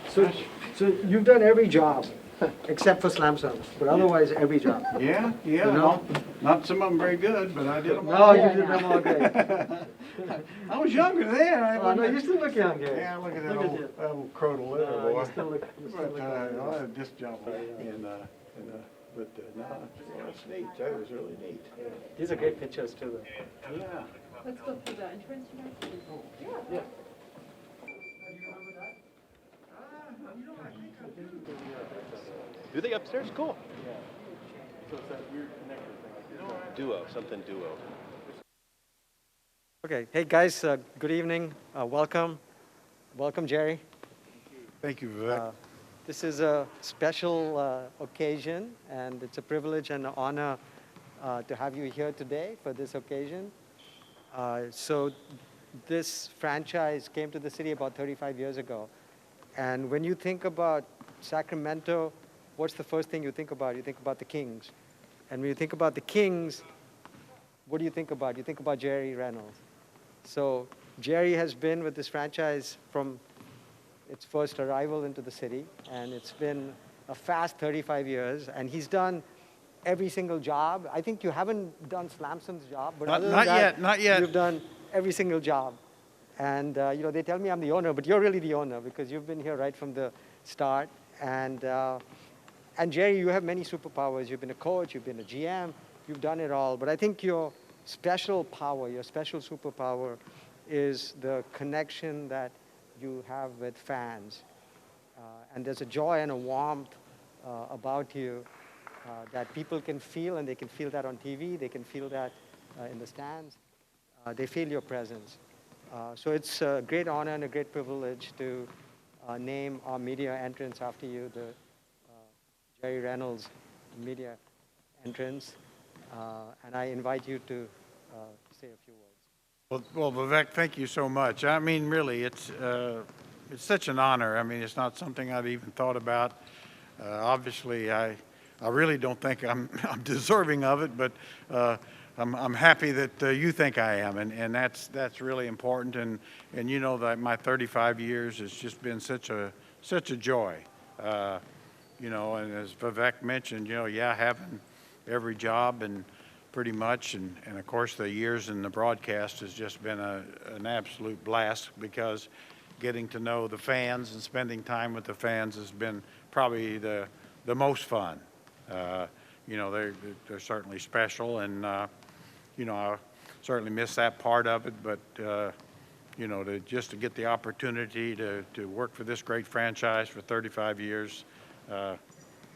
So, so you've done every job except for slam songs, but otherwise every job. Yeah, You know? not some of them very good, but I did them No, all. you did them all great. I was younger then. Oh, no, you still look young, Gary. Yeah, look at that Look at old, you. that old crotal there, No, boy. you still look But young. I had this job, but no, it's neat. That was really neat. These are great pictures too, though. Yeah. Let's go through the entrance, you guys. Yeah. Do they upstairs? Cool. Duo, something duo. Okay, hey guys, good evening. Welcome. Welcome, Jerry. Thank you, Vivek. This is a special occasion, and it's a privilege and an honor to have you here today for this occasion. So this franchise came to the city about 35 years ago. And when you think about Sacramento, what's the first thing you think about? You think about the Kings. And when you think about the Kings, what do you think about? You think about Jerry Reynolds. So Jerry has been with this franchise from its first arrival into the city, and it's been a fast 35 years, and he's done every single job. I think you haven't done Slamson's job, but other than that, Not yet. you've done every single job. And they tell me I'm the owner, but you're really the owner because you've been here right from the start. And Jerry, you have many superpowers. You've been a coach, you've been a GM, you've done it all. But I think your special power, your special superpower is the connection that you have with fans. And there's a joy and a warmth about you that people can feel, and they can feel that on TV, they can feel that in the stands. They feel your presence. So it's a great honor and a great privilege to name our media entrance after you, the Jerry Reynolds media entrance. And I invite you to say a few words. Well, Vivek, thank you so much. I mean, really, it's such an honor. I mean, it's not something I'd even thought about. Obviously, I really don't think I'm deserving of it, but I'm happy that you think I am, and that's really important. And you know that my 35 years has just been such a joy. And as Vivek mentioned, having every job and pretty much, and of course the years in the broadcast has just been an absolute blast, because getting to know the fans and spending time with the fans has been probably the most fun. They're certainly special, and I certainly miss that part of it, but to get the opportunity to work for this great franchise for 35 years,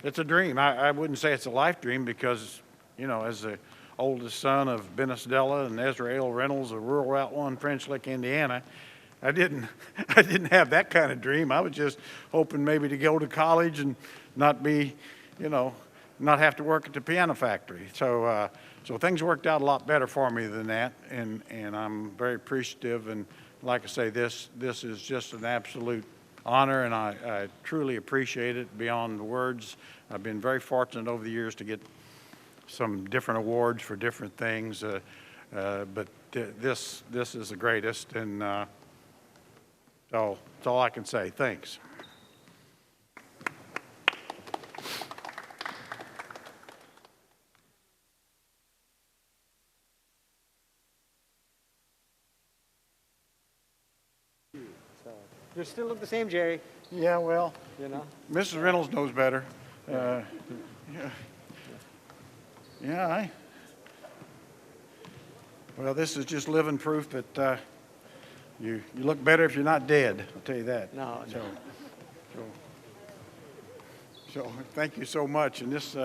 it's a dream. I wouldn't say it's a life dream, because as the oldest son of Bennis Della and Ezra Reynolds of rural Route 1, French Lick, Indiana, I didn't have that kind of dream. I was just hoping maybe to go to college and not be, not have to work at the piano factory. So things worked out a lot better for me than that, and I'm very appreciative. And like I say, this is just an absolute honor, and I truly appreciate it beyond words. I've been very fortunate over the years to get some different awards for different things, but this is the greatest, and so that's all I can say. Thanks. So you still look the same, Jerry. Yeah, well, Mrs. Reynolds knows better. Well, this is just living proof that you look better if you're not dead. I'll tell you that. No. So thank you so much. And this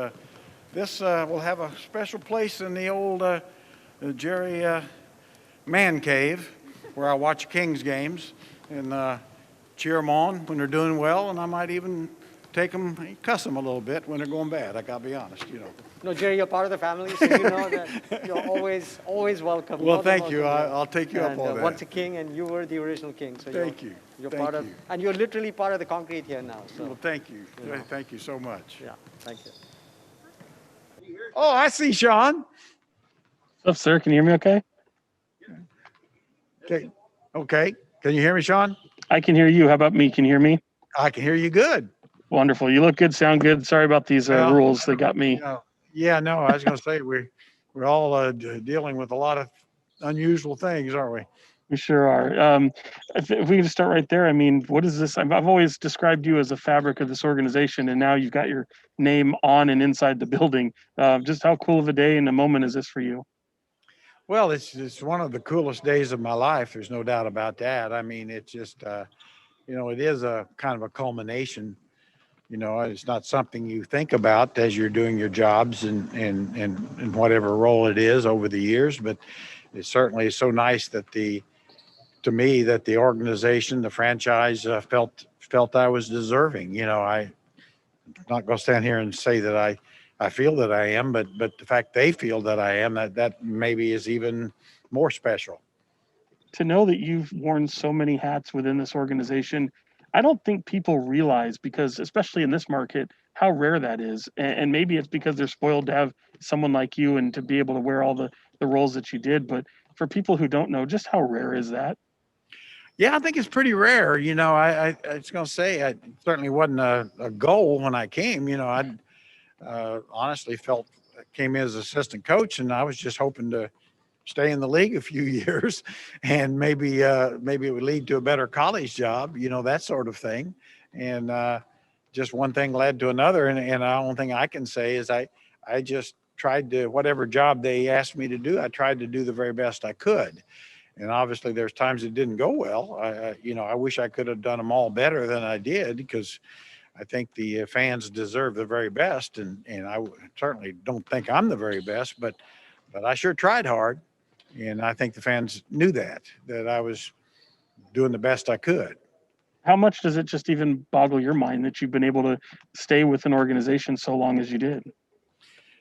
will have a special place in the old Jerry man cave, where I watch Kings games and cheer them on when they're doing well, and I might even take them, cuss them a little bit when they're going bad. I gotta be honest, No, Jerry, you're part of the family, so you know that you're always welcome. Well, thank you. I'll take you up on that. Once a king, and you were the original king. So thank you. You're thank part of, you. and you're literally part of the concrete here now. So. Well, thank you. Thank you so much. Yeah, thank you. Oh, I see Sean. What's up, sir? Can you hear me okay? Okay. Can you hear me, Sean? I can hear you. How about me? Can you hear me? I can hear you good. Wonderful. You look good, sound good. Sorry about these Well, rules. They got you me. know, yeah, no, I was going to say we're all dealing with a lot of unusual things, aren't we? We sure are. If we can just start right there, I mean, what is this? I've always described you as a fabric of this organization, and now you've got your name on and inside the building. Just how cool of a day and a moment is this for you? Well, it's one of the coolest days of my life. There's no doubt about that. I mean, it's just it is a kind of a culmination. It's not something you think about as you're doing your jobs and whatever role it is over the years, but it certainly is so nice that to me that the organization, the franchise felt I was deserving. I'm not going to stand here and say that I feel that I am, but the fact they feel that I am, that maybe is even more special. To know that you've worn so many hats within this organization, I don't think people realize, because especially in this market, how rare that is. And maybe it's because they're spoiled to have someone like you and to be able to wear all the roles that you did. But for people who don't know, just how rare is that? Yeah, I think it's pretty rare. I was going to say, it certainly wasn't a goal when I came. I honestly came in as assistant coach, and I was just hoping to stay in the league a few years, and maybe it would lead to a better college job, that sort of thing. And just one thing led to another, and the only thing I can say is I just tried to, whatever job they asked me to do, I tried to do the very best I could. And obviously there's times it didn't go well. I wish I could have done them all better than I did, because I think the fans deserve the very best, and I certainly don't think I'm the very best, but I sure tried hard, and I think the fans knew that I was doing the best I could. How much does it just even boggle your mind that you've been able to stay with an organization so long as you did?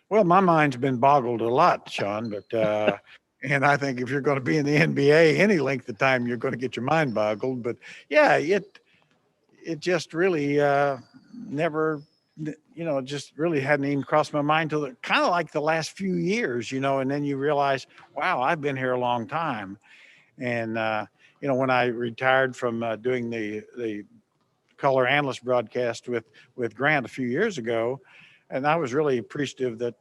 Well, my mind's been boggled a lot, Sean, but and I think if you're going to be in the NBA any length of time, you're going to get your mind boggled. But yeah, it just really never, just really hadn't even crossed my mind till kind of like the last few years, and then you realize, wow, I've been here a long time. And when I retired from doing the color analyst broadcast with Grant a few years ago, and I was really appreciative that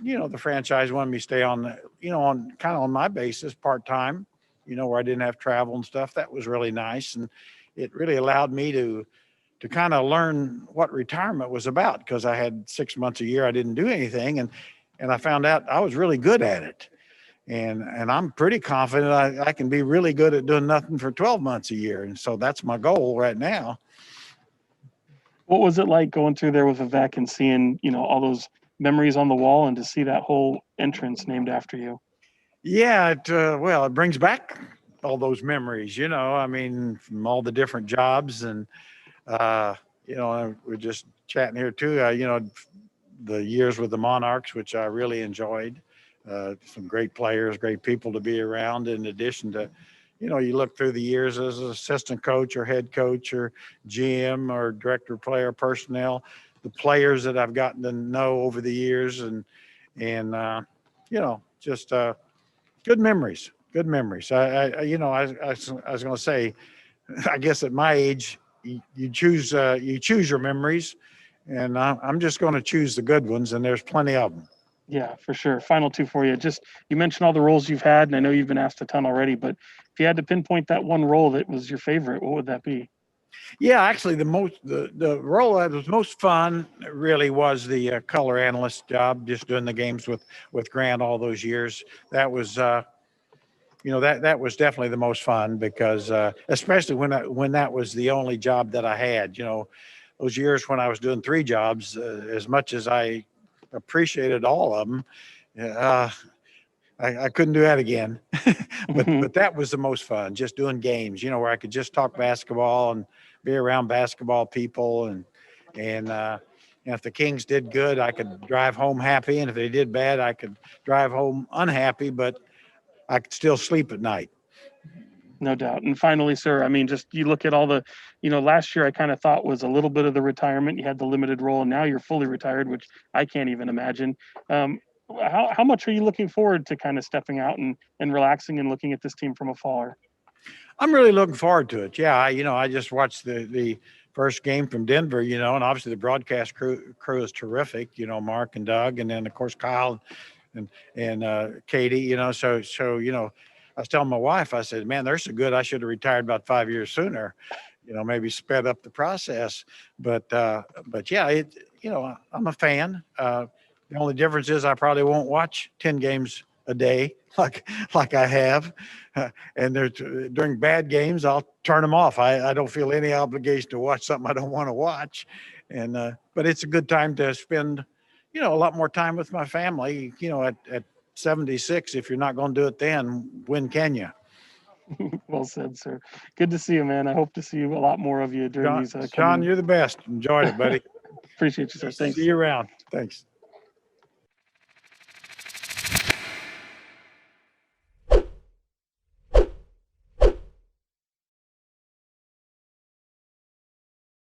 the franchise wanted me to stay on on kind of on my basis part time, where I didn't have travel and stuff. That was really nice, and it really allowed me to kind of learn what retirement was about, because I had 6 months a year I didn't do anything, and I found out I was really good at it. And I'm pretty confident I can be really good at doing nothing for 12 months a year. And so that's my goal right now. What was it like going through there with Vivek and seeing, all those memories on the wall and to see that whole entrance named after you? Yeah, well, it brings back all those memories, I mean, from all the different jobs. And, we're just chatting here too, the years with the Monarchs, which I really enjoyed. Some great players, great people to be around, in addition to, you look through the years as an assistant coach or head coach or GM or director of player personnel, the players that I've gotten to know over the years, and just good memories, good memories. I was going to say, I guess at my age, you choose your memories, and I'm just going to choose the good ones, and there's plenty of them. Yeah, for sure. Final two for you. Just, you mentioned all the roles you've had, and I know you've been asked a ton already, but if you had to pinpoint that one role that was your favorite, what would that be? Yeah, actually, the role that was most fun really was the color analyst job, just doing the games with Grant all those years. That was that was definitely the most fun, because especially when that was the only job that I had. Those years when I was doing three jobs, as much as I appreciated all of them, uh, I couldn't do that again. But that was the most fun, just doing games, where I could just talk basketball and be around basketball people, and if the Kings did good, I could drive home happy, and if they did bad, I could drive home unhappy, but I could still sleep at night. No doubt. And finally, sir, I mean, just you look at all the, last year I kind of thought was a little bit of the retirement. You had the limited role, and now you're fully retired, which I can't even imagine. How much are you looking forward to kind of stepping out and relaxing and looking at this team from afar? I'm really looking forward to it. Yeah, I just watched the first game from Denver, and obviously the broadcast crew is terrific. Mark and Doug, and then of course Kyle and Katie. So I was telling my wife, I said, "Man, they're so good. I should have retired about 5 years sooner. Maybe sped up the process." But yeah, I'm a fan. The only difference is I probably won't watch 10 games a day like I have. And during bad games, I'll turn them off. I don't feel any obligation to watch something I don't want to watch. But it's a good time to spend, a lot more time with my family, at 76. If you're not going to do it then, when can you? Well said, sir. Good to see you, man. I hope to see you a lot more of you during John, these John, you're the best. Enjoyed it, buddy. Appreciate you, sir. Thanks. See you around. Thanks.